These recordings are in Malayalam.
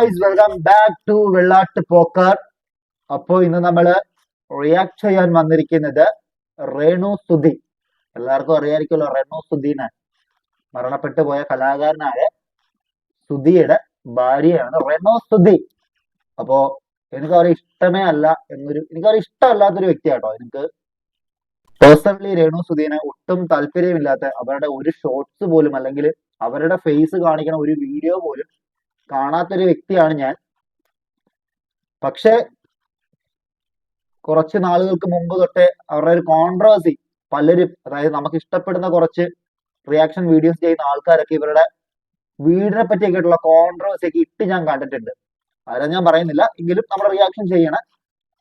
Guys welcome back to Vellat Pokker. അപ്പോൾ ഇന്ന് നമ്മൾ റിയാക്ട് ചെയ്യാൻ വന്നിരിക്കുന്നത് രേണു സുധി. എല്ലാവർക്കും അറിയാമായിരിക്കുമല്ലോ രേണു സുധീനെ. മരണപ്പെട്ടു പോയ കലാകാരനായ സുധിയുടെ ഭാര്യയാണ് രേണു സുധി. അപ്പോ എനിക്ക് അവരെ ഇഷ്ടമേ അല്ല എനിക്ക് ഇഷ്ടമല്ലാത്തൊരു വ്യക്തിയാട്ടോ. എനിക്ക് പേഴ്സണലി രേണു സുധീനെ ഒട്ടും താല്പര്യമില്ലാത്ത, അവരുടെ ഒരു ഷോർട്സ് പോലും അല്ലെങ്കിൽ അവരുടെ ഫേസ് കാണിക്കുന്ന ഒരു വീഡിയോ പോലും കാണാത്തൊരു വ്യക്തിയാണ് ഞാൻ. പക്ഷെ കുറച്ച് നാളുകൾക്ക് മുമ്പ് തൊട്ടേ അവരുടെ ഒരു കോൺട്രവേഴ്സി പലരും, അതായത് നമുക്ക് ഇഷ്ടപ്പെടുന്ന കുറച്ച് റിയാക്ഷൻ വീഡിയോസ് ചെയ്യുന്ന ആൾക്കാരൊക്കെ ഇവരുടെ വീടിനെ പറ്റിയൊക്കെയായിട്ടുള്ള കോൺട്രവേഴ്സി ഒക്കെ ഇട്ട് ഞാൻ കണ്ടിട്ടുണ്ട്. ആരാ ഞാൻ പറയുന്നില്ല, എങ്കിലും നമ്മൾ റിയാക്ഷൻ ചെയ്യണ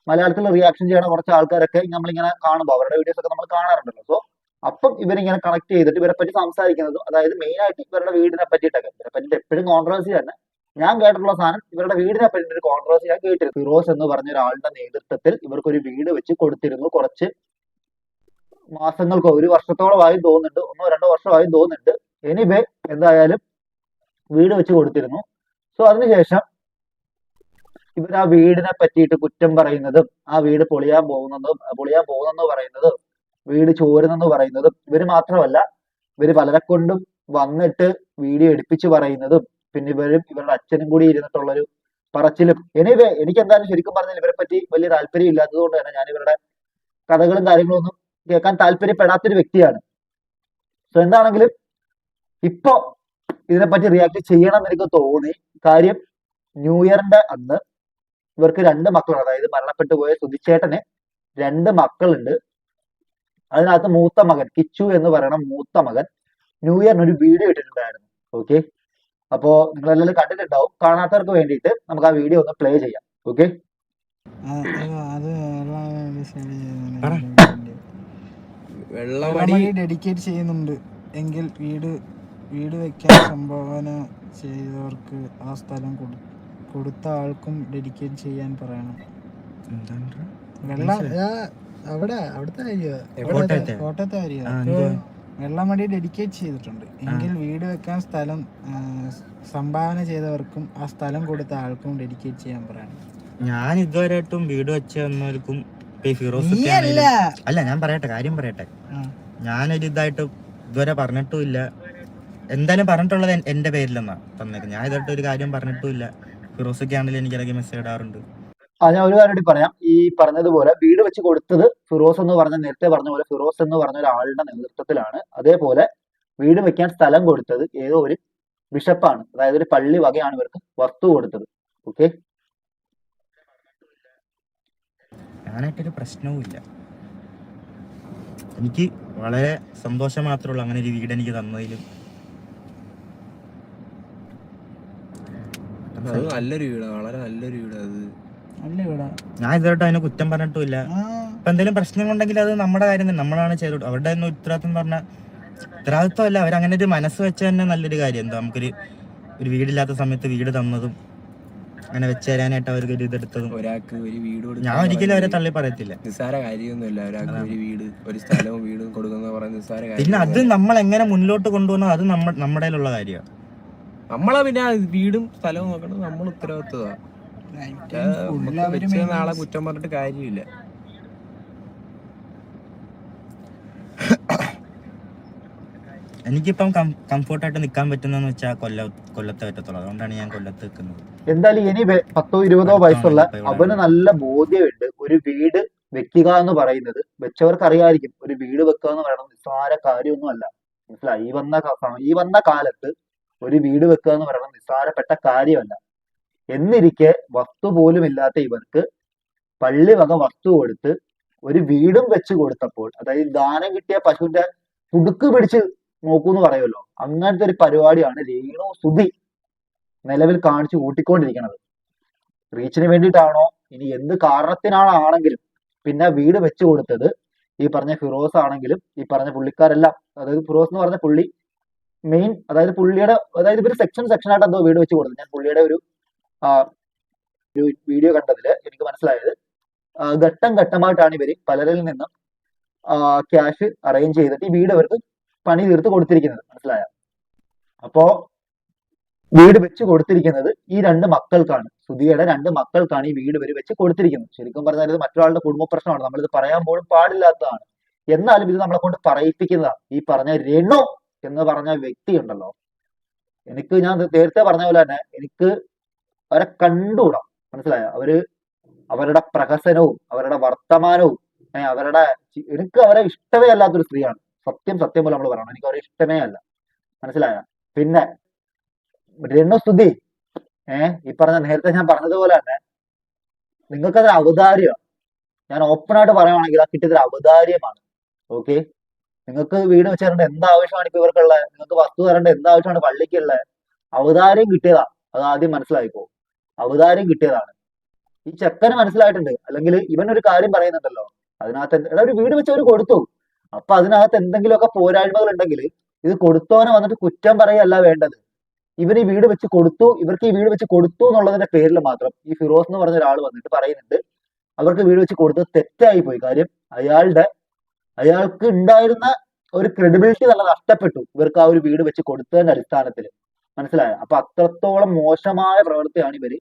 മലയാളത്തിൽ റിയാക്ഷൻ ചെയ്യണ കുറച്ച് ആൾക്കാരൊക്കെ നമ്മളിങ്ങനെ കാണുമ്പോൾ അവരുടെ വീഡിയോസ് ഒക്കെ നമ്മൾ കാണാറുണ്ടല്ലോ. സോ അപ്പം ഇവരിങ്ങനെ കണക്ട് ചെയ്തിട്ട് ഇവരെ പറ്റി സംസാരിക്കുന്നതും, അതായത് മെയിൻ ആയിട്ട് ഇവരുടെ വീടിനെ പറ്റിയിട്ടൊക്കെ, ഇവരെ പറ്റിയിട്ട് എപ്പോഴും കോൺട്രവേഴ്സി തന്നെ. ഞാൻ കേട്ടിട്ടുള്ള സാധനം ഇവരുടെ വീടിനെ പറ്റി ഒരു കോൺട്രവേഴ്സി ഞാൻ കേട്ടിരുന്നു. ഫിറോസ് എന്ന് പറഞ്ഞ ഒരാളുടെ നേതൃത്വത്തിൽ ഇവർക്കൊരു വീട് വെച്ച് കൊടുത്തിരുന്നു. കുറച്ച് മാസങ്ങൾക്കോ ഒരു വർഷത്തോളമായി തോന്നുന്നുണ്ട്, 1-2 വർഷമായി തോന്നുന്നുണ്ട്. എനിവേ എന്തായാലും വീട് വെച്ച് കൊടുത്തിരുന്നു. സോ അതിനുശേഷം ഇവർ ആ വീടിനെ പറ്റിയിട്ട് കുറ്റം പറയുന്നതും, ആ വീട് പൊളിയാൻ പോകുന്നെന്ന് പറയുന്നതും, വീട് ചോരുന്നെന്ന് പറയുന്നതും, ഇവര് മാത്രമല്ല ഇവര് പലരെ കൊണ്ടും വന്നിട്ട് വീഡിയോ എടുപ്പിച്ച് പറയുന്നതും, പിന്നെ ഇവരുടെ അച്ഛനും കൂടി ഇരുന്നിട്ടുള്ളൊരു പറച്ചിലും. എനിവേ എനിക്ക് എന്തായാലും ശരിക്കും പറഞ്ഞാൽ ഇവരെ പറ്റി വലിയ താല്പര്യം ഇല്ലാത്തത് കൊണ്ട് തന്നെ ഞാൻ ഇവരുടെ കഥകളും കാര്യങ്ങളും ഒന്നും കേൾക്കാൻ താല്പര്യപ്പെടാത്തൊരു വ്യക്തിയാണ്. സോ എന്താണെങ്കിലും ഇപ്പോ ഇതിനെപ്പറ്റി റിയാക്ട് ചെയ്യണം എന്ന് എനിക്ക് തോന്നി. കാര്യം ന്യൂ ഇയറിന്റെ അന്ന് ഇവർക്ക് 2 മക്കളാണ്. അതായത് മരണപ്പെട്ടു പോയ സുധിച്ചേട്ടന് 2 മക്കളുണ്ട്. അതിനകത്ത് മൂത്ത മകൻ കിച്ചു എന്ന് പറയുന്ന മൂത്ത മകൻ ന്യൂ ഇയറിന് ഒരു വീഡിയോ ഇട്ടിട്ടുണ്ടായിരുന്നു. ഓക്കെ, അപ്പോ നിങ്ങളെല്ലാവരും കണ്ടിട്ടുണ്ടാവും. കാണാത്തവർക്ക് വേണ്ടിയിട്ട് നമുക്ക് ആ വീഡിയോ ഒന്ന് പ്ലേ ചെയ്യാം. ഓക്കെ, വെള്ളമടി ഡെഡിക്കേറ്റ് ചെയ്യുന്നുണ്ട് എങ്കിൽ വീട് വെക്കാൻ സംഭാവന ചെയ്തവർക്ക് ആ സ്ഥലം കൊടുത്ത ആൾക്കും ഡെഡിക്കേറ്റ് ചെയ്യാൻ പറയണം. കോട്ടയത്തെ വെള്ളമടി ഡെഡിക്കേറ്റ് ചെയ്തിട്ടുണ്ട് എങ്കിൽ വീട് വെക്കാൻ സ്ഥലം സംഭാവന ചെയ്തവർക്കും ആ സ്ഥലം കൊടുത്ത ആൾക്കും ഡെഡിക്കേറ്റ് ചെയ്യാൻ പറയണം. ഞാൻ ഇതുവരെയായിട്ടും വീട് വെച്ചവർക്കും അല്ല, ഞാൻ കാര്യം പറയട്ടെ. ഞാനൊരു ഇതായിട്ട് ഇതുവരെ പറഞ്ഞിട്ടും ഇല്ല. എന്തായാലും പറഞ്ഞിട്ടുള്ളത് എന്റെ പേരിലെന്നാ തന്നേക്ക്. ഞാൻ ഇതായിട്ട് ഒരു കാര്യം പറഞ്ഞിട്ടും ഇല്ല. ഫിറോസൊക്കെ ആണെങ്കിലും എനിക്കിടയ്ക്ക് മെസ്സേജ് ഇടാറുണ്ട്. ഞാൻ ഒരു കാര്യം പറയാം. ഈ പറഞ്ഞതുപോലെ വീട് വെച്ച് കൊടുത്തത് ഫിറോസ് എന്ന് പറഞ്ഞ, നേരത്തെ പറഞ്ഞ പോലെ ഫിറോസ് എന്ന് പറഞ്ഞ ഒരാളുടെ നേതൃത്വത്തിലാണ്. അതേപോലെ വീട് വെക്കാൻ സ്ഥലം കൊടുത്തത് ഏതോ ഒരു ബിഷപ്പാണ്, അതായത് ഒരു പള്ളി വകയാണ് ഇവർക്ക് വസ്തു കൊടുത്തത്. ഓക്കെ, ഞാനായിട്ടൊരു പ്രശ്നവും ഇല്ല. എനിക്ക് വളരെ സന്തോഷം മാത്രമേ ഉള്ളൂ അങ്ങനെ ഒരു വീട് എനിക്ക് തന്നതിലും. നല്ലൊരു വീടാ, വളരെ നല്ലൊരു വീടാ അത്. നല്ല വീടാ. ഞാൻ ഇതുവരെയായിട്ട് അതിനെ കുറ്റം പറഞ്ഞിട്ടും ഇല്ല. ഇപ്പൊ എന്തെങ്കിലും പ്രശ്നങ്ങളുണ്ടെങ്കിൽ അത് നമ്മുടെ കാര്യം തന്നെ, നമ്മളാണ് ചെയ്തോളൂ. അവരുടെ തന്നെ ഉത്തരവാദിത്വം പറഞ്ഞാൽ ഉത്തരവാദിത്വമല്ല, അവരങ്ങനെ ഒരു മനസ്സ് വെച്ച തന്നെ നല്ലൊരു കാര്യം. എന്താ, നമുക്കൊരു വീടില്ലാത്ത സമയത്ത് വീട് തന്നതും അങ്ങനെ വെച്ച് തരാനായിട്ട് അവർക്ക് ഒരു ഇതെടുത്തതും. ഒരാൾക്ക് ഒരു വീട് ഞാൻ ഒരിക്കലും അവരെ തള്ളി പറയത്തില്ല. നിസ്സാര കാര്യമൊന്നുമില്ല. ഒരാൾക്ക് ഒരു വീട്, ഒരു സ്ഥലവും വീടും കൊടുക്കുന്ന പറയുന്നത് നിസ്സാര കാര്യം. പിന്നെ അത് നമ്മൾ എങ്ങനെ മുന്നോട്ട് കൊണ്ടുപോകുന്നത് അത് നമ്മുടെ ഉള്ള കാര്യമാണ്. നമ്മളെ പിന്നെ വീടും സ്ഥലവും നോക്കണം, നമ്മൾ ഉത്തരവാദിത്വമാണ്. നാളെ കുറ്റം പറഞ്ഞിട്ട് കാര്യമില്ല. എനിക്കിപ്പം കംഫോർട്ടായിട്ട് നിൽക്കാൻ പറ്റുന്നതെന്ന് വെച്ചാൽ കൊല്ലത്തെ പറ്റത്തുള്ളൂ. അതുകൊണ്ടാണ് ഞാൻ കൊല്ലത്ത് നിൽക്കുന്നത്. എന്തായാലും ഇനി 10-20 വയസ്സുള്ള അവന് നല്ല ബോധ്യമുണ്ട്. ഒരു വീട് വെക്കുക എന്ന് പറയുന്നത്, വെച്ചവർക്ക് അറിയായിരിക്കും, ഒരു വീട് വെക്കുക എന്ന് പറയുന്നത് നിസ്സാര കാര്യമൊന്നും അല്ല. മനസ്സിലായി? ഈ വന്ന കാലത്ത് ഒരു വീട് വെക്കുക എന്ന് പറയുന്നത് നിസ്സാരപ്പെട്ട കാര്യമല്ല. എന്നിരിക്കെ വസ്തു പോലും ഇല്ലാത്ത ഇവർക്ക് പള്ളി വക വസ്തു കൊടുത്ത് ഒരു വീടും വെച്ച് കൊടുത്തപ്പോൾ, അതായത് ദാനം കിട്ടിയ പശുവിന്റെ പുടുക്ക് പിടിച്ച് നോക്കൂന്ന് പറയുമല്ലോ, അങ്ങനത്തെ ഒരു പരിപാടിയാണ് രേണു സുധി നിലവിൽ കാണിച്ചു കൂട്ടിക്കൊണ്ടിരിക്കുന്നത്. റീച്ചിന് വേണ്ടിയിട്ടാണോ ഇനി എന്ത് കാരണത്തിനാണെങ്കിലും, പിന്നെ വീട് വെച്ചു കൊടുത്തത് ഈ പറഞ്ഞ ഫിറോസ് ആണെങ്കിലും ഈ പറഞ്ഞ പുള്ളിക്കാരെല്ലാം, അതായത് ഫിറോസ് എന്ന് പറഞ്ഞ പുള്ളി മെയിൻ, അതായത് പുള്ളിയുടെ, അതായത് ഇവര് സെക്ഷനായിട്ട് എന്തോ വീട് വെച്ച് കൊടുത്തത്. ഞാൻ പുള്ളിയുടെ ഒരു വീഡിയോ കണ്ടതിൽ എനിക്ക് മനസ്സിലായത്, ഘട്ടം ഘട്ടമായിട്ടാണ് ഇവര് പലരിൽ നിന്നും ക്യാഷ് അറേഞ്ച് ചെയ്തിട്ട് ഈ വീട് അവർക്ക് പണി തീർത്ത് കൊടുത്തിരിക്കുന്നത്. മനസ്സിലായ? അപ്പോ വീട് വെച്ച് കൊടുത്തിരിക്കുന്നത് ഈ രണ്ട് മക്കൾക്കാണ്. സുധിയുടെ രണ്ട് മക്കൾക്കാണ് ഈ വീട് ഇവര് വെച്ച് കൊടുത്തിരിക്കുന്നത്. ശരിക്കും പറഞ്ഞാൽ ഇത് മറ്റൊരാളുടെ കുടുംബ പ്രശ്നമാണ്, നമ്മളിത് പറയാൻ പോലും പാടില്ലാത്തതാണ്. എന്നാലും ഇത് നമ്മളെ കൊണ്ട് പറയിപ്പിക്കുന്നതാണ്. ഈ പറഞ്ഞ രേണു എന്ന് പറഞ്ഞ വ്യക്തി ഉണ്ടല്ലോ, ഞാൻ നേരത്തെ പറഞ്ഞ പോലെ തന്നെ എനിക്ക് അവരെ കണ്ടുകൂടാ, മനസ്സിലായോ? അവരുടെ പ്രഹസനവും അവരുടെ വർത്തമാനവും എനിക്ക് അവരെ ഇഷ്ടമേ അല്ലാത്തൊരു സ്ത്രീയാണ്. സത്യം പോലെ നമ്മൾ പറയണം, എനിക്ക് അവരെ ഇഷ്ടമേ അല്ല, മനസ്സിലായ? പിന്നെ രേണുസ്തുതി ഈ പറഞ്ഞ നേരത്തെ ഞാൻ പറഞ്ഞതുപോലെ തന്നെ നിങ്ങൾക്കതൊരു ഔദാര്യമാണ്. ഞാൻ ഓപ്പണായിട്ട് പറയുവാണെങ്കിൽ ആ കിട്ടിയതൊരു ഔദാര്യമാണ്. ഓക്കെ, നിങ്ങൾക്ക് വീട് വെച്ച് തരേണ്ട എന്ത് ആവശ്യമാണ് ഇപ്പൊ ഇവർക്കുള്ളത്? നിങ്ങൾക്ക് വസ്തു തരേണ്ട എന്ത് ആവശ്യമാണ് പള്ളിക്കുള്ളത്? ഔദാര്യം കിട്ടിയതാ, അത് ആദ്യം മനസ്സിലായിക്കോ. ഔദാര്യം കിട്ടിയതാണ്. ഈ ചെക്കന് മനസ്സിലായിട്ടുണ്ട്. അല്ലെങ്കിൽ ഇവൻ ഒരു കാര്യം പറയുന്നുണ്ടല്ലോ, അതിനകത്ത് ഒരു വീട് വെച്ച് അവർ കൊടുത്തു, അപ്പൊ അതിനകത്ത് എന്തെങ്കിലുമൊക്കെ പോരായ്മകൾ ഉണ്ടെങ്കിൽ ഇത് കൊടുത്തോനെ വന്നിട്ട് കുറ്റം പറയല്ല വേണ്ടത്. ഇവർ ഈ വീട് വെച്ച് കൊടുത്തു, ഇവർക്ക് ഈ വീട് വെച്ച് കൊടുത്തു എന്നുള്ളതിന്റെ പേരിൽ മാത്രം ഈ ഫിറോസ് എന്ന് പറഞ്ഞ ഒരാൾ വന്നിട്ട് പറയുന്നുണ്ട് അവർക്ക് വീട് വെച്ച് കൊടുത്തത് തെറ്റായി പോയി. കാര്യം അയാൾക്ക് ഉണ്ടായിരുന്ന ഒരു ക്രെഡിബിലിറ്റി തന്നെ നഷ്ടപ്പെട്ടു ഇവർക്ക് ആ ഒരു വീട് വെച്ച് കൊടുത്തതിന്റെ അടിസ്ഥാനത്തിൽ, മനസ്സിലായോ? അപ്പൊ അത്രത്തോളം മോശമായ പ്രവൃത്തിയാണ് ഇവര്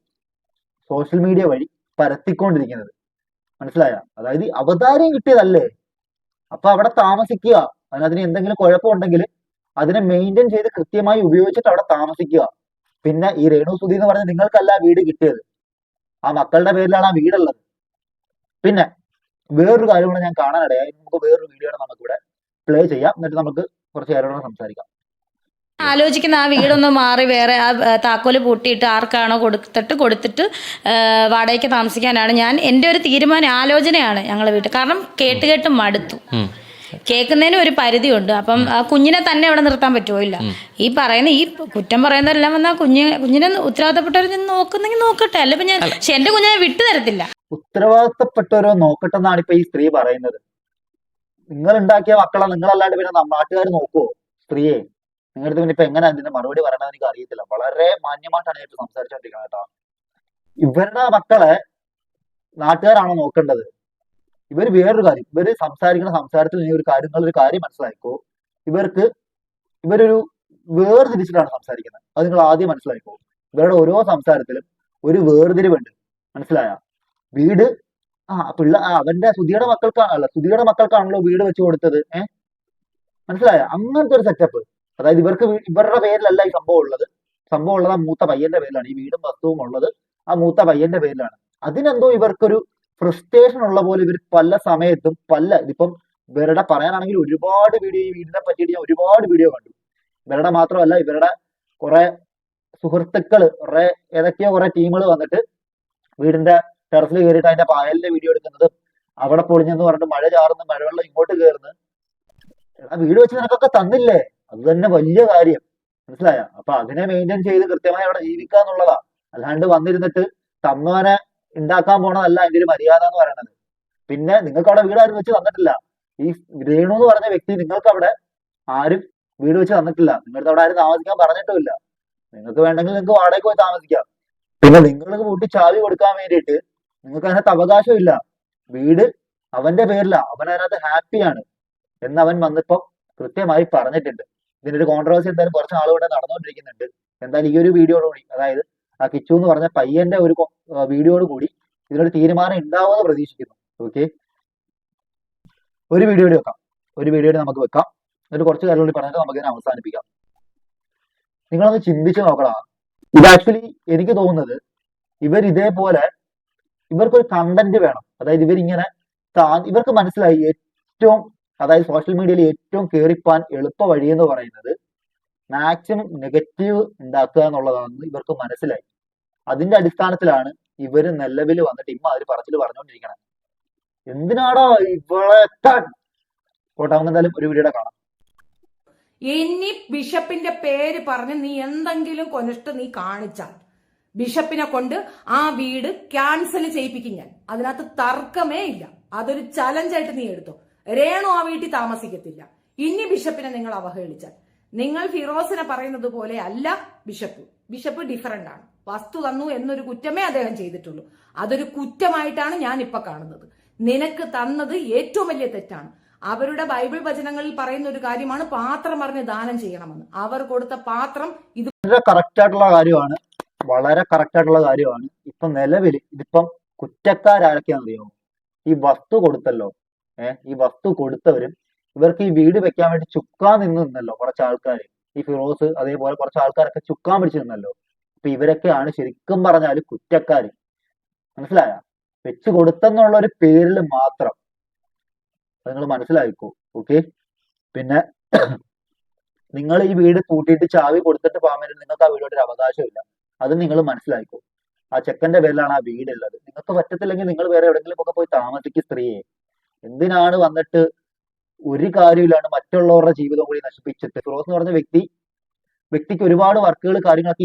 സോഷ്യൽ മീഡിയ വഴി പരത്തിക്കൊണ്ടിരിക്കുന്നത്, മനസ്സിലായ? അതായത് അവതാരം കിട്ടിയതല്ലേ, അപ്പൊ അവിടെ താമസിക്കുക. അതിന് എന്തെങ്കിലും കുഴപ്പമുണ്ടെങ്കിൽ അതിനെ മെയിൻറ്റെയിൻ ചെയ്ത് കൃത്യമായി ഉപയോഗിച്ചിട്ട് അവിടെ താമസിക്കുക. പിന്നെ ഈ രേണുസുധി എന്ന് പറഞ്ഞ നിങ്ങൾക്കല്ല വീട് കിട്ടിയത്, ആ മക്കളുടെ പേരിലാണ് ആ വീടുള്ളത്. പിന്നെ വേറൊരു കാര്യം കൂടെ ഞാൻ കാണാനിടയായി. നമുക്ക് വേറൊരു വീഡിയോ നമുക്കിവിടെ പ്ലേ ചെയ്യാം, എന്നിട്ട് നമുക്ക് കുറച്ച് നേരം സംസാരിക്കാം. ആലോചിക്കുന്ന ആ വീടൊന്ന് മാറി വേറെ ആ താക്കോല് പൂട്ടിയിട്ട് ആർക്കാണോ കൊടുത്തിട്ട് വാടകയ്ക്ക് താമസിക്കാനാണ് എൻ്റെ ഒരു തീരുമാനം, ആലോചനയാണ് ഞങ്ങളെ വീട്ടിൽ. കാരണം കേട്ട് മടുത്തു. കേൾക്കുന്നതിന് ഒരു പരിധിയുണ്ട്. അപ്പം ആ കുഞ്ഞിനെ തന്നെ അവിടെ നിർത്താൻ പറ്റുമോ? ഇല്ല. ഈ കുറ്റം പറയുന്നതെല്ലാം വന്നാൽ കുഞ്ഞിനെ ഉത്തരവാദിത്തപ്പെട്ടവർ നോക്കുന്നെങ്കിൽ നോക്കട്ടെ, അല്ല ഇപ്പൊ ഞാൻ എന്റെ കുഞ്ഞിനെ വിട്ടു തരത്തില്ല. ഉത്തരവാദിത്തപ്പെട്ടവരോ നോക്കട്ടെ എന്നാണ് ഇപ്പൊ ഈ സ്ത്രീ പറയുന്നത്. നിങ്ങൾ ഉണ്ടാക്കിയ മക്കളെ നിങ്ങളല്ലാണ്ട് പിന്നെ നാട്ടുകാർ നോക്കുവോ സ്ത്രീയെ? നിങ്ങളുടെ പിന്നെ ഇപ്പൊ എങ്ങനെ അതിന്റെ മറുപടി പറയണമെന്ന് എനിക്ക് അറിയത്തില്ല. വളരെ മാന്യമായിട്ടാണ് ഞാൻ സംസാരിച്ചോണ്ടിരിക്കുന്നത് കേട്ടോ. ഇവരുടെ മക്കളെ നാട്ടുകാരാണോ നോക്കേണ്ടത്? ഇവർ വേറൊരു കാര്യം, ഇവര് സംസാരിക്കുന്ന സംസാരത്തിൽ ഒരു കാര്യം മനസ്സിലാക്കോ, ഇവരൊരു വേർതിരിച്ചിട്ടാണ് സംസാരിക്കുന്നത്. അത് നിങ്ങൾ ആദ്യം മനസ്സിലാക്കോ. ഇവരുടെ ഓരോ സംസാരത്തിലും ഒരു വേർതിരിവുണ്ട്, മനസ്സിലായ? വീട് അവന്റെ സുധിയുടെ മക്കൾക്കാണല്ലോ വീട് വെച്ച് കൊടുത്തത്. മനസ്സിലായ? അങ്ങനത്തെ ഒരു സെറ്റപ്പ്. അതായത് ഇവരുടെ പേരിലല്ല ഈ സംഭവം ഉള്ളത് ആ മൂത്ത പയ്യന്റെ പേരിലാണ്. ഈ വീടും വസ്തുവും ഉള്ളത് ആ മൂത്ത പയ്യന്റെ പേരിലാണ്. അതിനെന്തോ ഇവർക്കൊരു ഫ്രസ്ട്രേഷൻ ഉള്ള പോലെ ഇവർ പല സമയത്തും ഇതിപ്പം ഇവരുടെ പറയാനാണെങ്കിൽ ഒരുപാട് വീഡിയോ, ഈ വീടിനെ പറ്റിയിട്ട് ഞാൻ ഒരുപാട് വീഡിയോ കണ്ടു. ഇവരുടെ മാത്രമല്ല, ഇവരുടെ കുറെ സുഹൃത്തുക്കള് ഏതൊക്കെയോ കുറെ ടീമുകൾ വന്നിട്ട് വീടിന്റെ ടെറസിൽ കയറിയിട്ട് അതിന്റെ പായലിന്റെ വീഡിയോ എടുക്കുന്നത്, അവിടെ പൊളിഞ്ഞെന്ന് പറഞ്ഞിട്ട് മഴ ചാറുന്നു, മഴവെള്ളം ഇങ്ങോട്ട് കയറുന്നു. വീട് വെച്ച് നിനക്കൊക്കെ തന്നില്ലേ, അത് തന്നെ വലിയ കാര്യം, മനസ്സിലായ? അപ്പൊ അതിനെ മെയിൻറ്റെയിൻ ചെയ്ത് കൃത്യമായി അവിടെ ജീവിക്കുക എന്നുള്ളതാ. അല്ലാണ്ട് വന്നിരുന്നിട്ട് തന്നവനെ ഉണ്ടാക്കാൻ പോണതല്ല അതിന്റെ ഒരു മര്യാദ എന്ന് പറയുന്നത്. പിന്നെ നിങ്ങൾക്ക് അവിടെ വീട് ആരും വെച്ച് തന്നിട്ടില്ല. ഈ രേണു എന്ന് പറഞ്ഞ വ്യക്തി നിങ്ങൾക്ക് അവിടെ ആരും വീട് വെച്ച് തന്നിട്ടില്ല. നിങ്ങളുടെ അവിടെ ആരും താമസിക്കാൻ പറഞ്ഞിട്ടുമില്ല. നിങ്ങൾക്ക് വേണമെങ്കിൽ നിങ്ങൾക്ക് വാടകയ്ക്ക് പോയി താമസിക്കാം. പിന്നെ നിങ്ങൾക്ക് കൂട്ടി ചാവി കൊടുക്കാൻ വേണ്ടിയിട്ട് നിങ്ങൾക്ക് അതിനകത്ത് അവകാശമില്ല. വീട് അവന്റെ പേരില, അവൻ അതിനകത്ത് ഹാപ്പിയാണ് എന്ന് അവൻ വന്നിപ്പം കൃത്യമായി പറഞ്ഞിട്ടുണ്ട്. ഇതിനൊരു കോൺട്രവേഴ്സി എന്തായാലും കുറച്ച് നാളുകൂടെ നടന്നുകൊണ്ടിരിക്കുന്നുണ്ട്. എന്തായാലും ഈ ഒരു വീഡിയോയോടുകൂടി, അതായത് ആ കിച്ചു എന്ന് പറഞ്ഞ പയ്യന്റെ ഒരു വീഡിയോയോട് കൂടി ഇതിനൊരു തീരുമാനം ഉണ്ടാവുമെന്ന് പ്രതീക്ഷിക്കുന്നു. ഓക്കെ, ഒരു വീഡിയോ നമുക്ക് വെക്കാം. എന്നിട്ട് കുറച്ച് കാര്യം കൂടി പറഞ്ഞിട്ട് നമുക്ക് ഇതിനെ അവസാനിപ്പിക്കാം. നിങ്ങളൊന്ന് ചിന്തിച്ചു നോക്കടാ. ഇത് ആക്ച്വലി എനിക്ക് തോന്നുന്നത് ഇതേപോലെ ഇവർക്കൊരു കണ്ടന്റ് വേണം. അതായത് ഇവർക്ക് മനസ്സിലായി ഏറ്റവും, അതായത് സോഷ്യൽ മീഡിയയിൽ ഏറ്റവും കയറിപ്പാൻ എളുപ്പ വഴി എന്ന് പറയുന്നത് മാക്സിമം നെഗറ്റീവ് ഉണ്ടാക്കുക എന്നുള്ളതാണെന്ന് ഇവർക്ക് മനസ്സിലായി. അതിന്റെ അടിസ്ഥാനത്തിലാണ് ഇവര് നിലവിൽ വന്നിട്ട് ഇമ്മാതിരി പറച്ചിൽ പറഞ്ഞുകൊണ്ടിരിക്കണം. എന്തിനാടാ ഇവളെ എന്തായാലും ഒരു വീഡിയോ കാണാം. ഇനി ബിഷപ്പിന്റെ പേര് പറഞ്ഞ് നീ എന്തെങ്കിലും കൊനിഷ്ഠ നീ കാണിച്ചാൽ ബിഷപ്പിനെ കൊണ്ട് ആ വീട് ക്യാൻസൽ ചെയ്യിപ്പിക്കും ഞാൻ. അതിനകത്ത് തർക്കമേ ഇല്ല. അതൊരു ചലഞ്ചായിട്ട് നീ എടുത്തോ. രേണു ആ വീട്ടിൽ താമസിക്കത്തില്ല. ഇനി ബിഷപ്പിനെ നിങ്ങൾ അവഹേളിച്ചാൽ, നിങ്ങൾ ഫിറോസിനെ പറയുന്നത് പോലെ അല്ല ബിഷപ്പ് ഡിഫറന്റ് ആണ്. വസ്തു തന്നു എന്നൊരു കുറ്റമേ അദ്ദേഹം ചെയ്തിട്ടുള്ളൂ. അതൊരു കുറ്റമായിട്ടാണ് ഞാൻ ഇപ്പൊ കാണുന്നത്. നിനക്ക് തന്നത് ഏറ്റവും വലിയ തെറ്റാണ്. അവരുടെ ബൈബിൾ വചനങ്ങളിൽ പറയുന്ന ഒരു കാര്യമാണ് പാത്രം അറിഞ്ഞ് ദാനം ചെയ്യണമെന്ന്. അവർ കൊടുത്ത പാത്രം ഇത് വളരെ കറക്റ്റ് ആയിട്ടുള്ള കാര്യമാണ്, വളരെ കറക്റ്റ് ആയിട്ടുള്ള കാര്യമാണ്. ഇപ്പൊ നിലവിൽ ഇതിപ്പം കുറ്റക്കാരൊക്കെയാണെന്ന് അറിയാമോ? ഈ വസ്തു കൊടുത്തല്ലോ, ഈ വസ്തു കൊടുത്തവരും ഇവർക്ക് ഈ വീട് വെക്കാൻ വേണ്ടി ചുക്കാൻ നിന്നല്ലോ കുറച്ച് ആൾക്കാർ. ഈ ഫിറോസ് അതേപോലെ കുറച്ച് ആൾക്കാരൊക്കെ ചുക്കാൻ പിടിച്ച് നിന്നല്ലോ. അപ്പൊ ഇവരൊക്കെയാണ് ശരിക്കും പറഞ്ഞാൽ കുറ്റക്കാര്. മനസ്സിലായ? വെച്ചു കൊടുത്തെന്നുള്ള ഒരു പേരിൽ മാത്രം. അത് നിങ്ങൾ മനസ്സിലാക്കിക്കോ. ഓക്കെ. പിന്നെ നിങ്ങൾ ഈ വീട് പൂട്ടിയിട്ട് ചാവി കൊടുത്തിട്ട് പോകാൻ വേണ്ടി നിങ്ങൾക്ക് ആ വീടോട്ട് ഒരു അവകാശമില്ല. അത് നിങ്ങൾ മനസ്സിലാക്കിക്കോ. ആ ചെക്കന്റെ പേരിലാണ് ആ വീടുള്ളത്. നിങ്ങൾക്ക് പറ്റത്തില്ലെങ്കിൽ നിങ്ങൾ വേറെ എവിടെയെങ്കിലും ഒക്കെ പോയി താമസിക്കും. സ്ത്രീയെ എന്തിനാണ് വന്നിട്ട് ഒരു കാര്യമില്ലാണ്ട് മറ്റുള്ളവരുടെ ജീവിതം കൂടി നശിപ്പിച്ചിട്ട്. ഫിറോസ് എന്ന് പറഞ്ഞ വ്യക്തിക്ക് ഒരുപാട് വർക്കുകൾ കാര്യങ്ങളൊക്കെ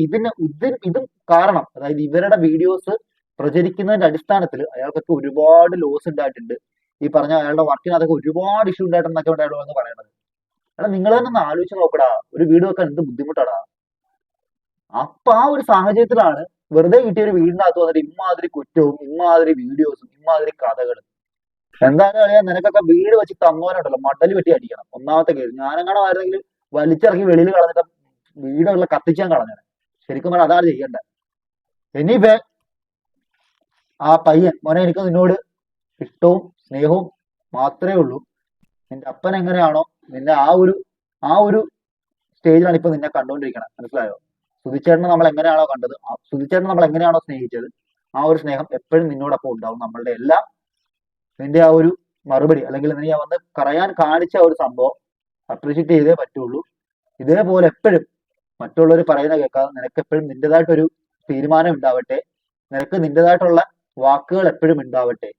ഇതും കാരണം, അതായത് ഇവരുടെ വീഡിയോസ് പ്രചരിക്കുന്നതിന്റെ അടിസ്ഥാനത്തിൽ അയാൾക്കൊക്കെ ഒരുപാട് ലോസ് ഉണ്ടായിട്ടുണ്ട്. ഈ പറഞ്ഞ അയാളുടെ വർക്കിന് അതൊക്കെ ഒരുപാട് ഇഷ്യൂ ഉണ്ടായിട്ടെന്നൊക്കെ ഉണ്ടായിരുന്നു പറയുന്നത്. എടാ നിങ്ങൾ തന്നെ ഒന്ന് ആലോചിച്ച് നോക്കടാ, ഒരു വീട് വെക്കാൻ എന്ത് ബുദ്ധിമുട്ടാടാ. അപ്പൊ ആ ഒരു സാഹചര്യത്തിലാണ് വെറുതെ കിട്ടിയ ഒരു വീടിനകത്ത് വന്നിട്ട് ഇമ്മാതിരി കുറ്റവും ഇമ്മാതിരി വീഡിയോസും ഇമ്മാതിരി കഥകളും. എന്തായാലും അറിയാം, നിനക്കൊക്കെ വീട് വെച്ച് തന്നോരുണ്ടല്ലോ മടല് വെട്ടി അടിക്കണം. ഒന്നാമത്തെ കേസ് ഞാനെങ്ങാണോ ആയിരുന്നെങ്കിൽ വലിച്ചിറക്കി വെളിയിൽ കളഞ്ഞിട്ട് വീടുള്ള കത്തിച്ചാൻ കളഞ്ഞത്. ശരിക്കും പറഞ്ഞാൽ അതാണ് ചെയ്യേണ്ടത്. എനിവേ ആ പയ്യൻ മോനെ, എനിക്ക് നിന്നോട് ഇഷ്ടവും സ്നേഹവും മാത്രമേ ഉള്ളൂ. നിന്റെ അപ്പൻ എങ്ങനെയാണോ നിന്നെ ആ ഒരു സ്റ്റേജിലാണ് ഇപ്പൊ നിന്നെ കണ്ടുകൊണ്ടിരിക്കണം. മനസ്സിലായോ? സുധിച്ചേട്ടനെ നമ്മൾ എങ്ങനെയാണോ കണ്ടത്, സുധിച്ചേട്ടനെ നമ്മൾ എങ്ങനെയാണോ സ്നേഹിച്ചത്, ആ ഒരു സ്നേഹം എപ്പോഴും നിന്നോടൊപ്പം ഉണ്ടാവും. നമ്മളുടെ എല്ലാം നിന്റെ ആ ഒരു മറുപടി അല്ലെങ്കിൽ നീ വന്ന് പറയാൻ കാണിച്ച ഒരു സംഭവം അപ്രീഷിയേറ്റ് ചെയ്തേ പറ്റുള്ളൂ. ഇതേപോലെ എപ്പോഴും മറ്റുള്ളവർ പറയുന്ന കേൾക്കാതെ നിനക്ക് എപ്പോഴും നിന്റേതായിട്ടൊരു തീരുമാനം ഉണ്ടാവട്ടെ. നിനക്ക് നിന്റേതായിട്ടുള്ള വാക്കുകൾ എപ്പോഴും ഉണ്ടാവട്ടെ.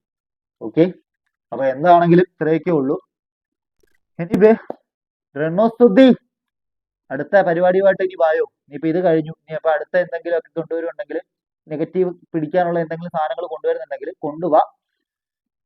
ഓക്കെ. അപ്പൊ എന്താണെങ്കിലും ഇത്രയൊക്കെ ഉള്ളൂ. എനിവേ റെണോസ്തുതി, അടുത്ത പരിപാടിയുമായിട്ട് ഇനി വായോ. ഇനിയിപ്പോ ഇത് കഴിഞ്ഞു, ഇനി അപ്പൊ അടുത്ത എന്തെങ്കിലും ഒക്കെ കൊണ്ടുവരുന്നുണ്ടെങ്കിൽ, നെഗറ്റീവ് പിടിക്കാനുള്ള എന്തെങ്കിലും സാധനങ്ങൾ കൊണ്ടുവരുന്നുണ്ടെങ്കിൽ കൊണ്ടുവാ.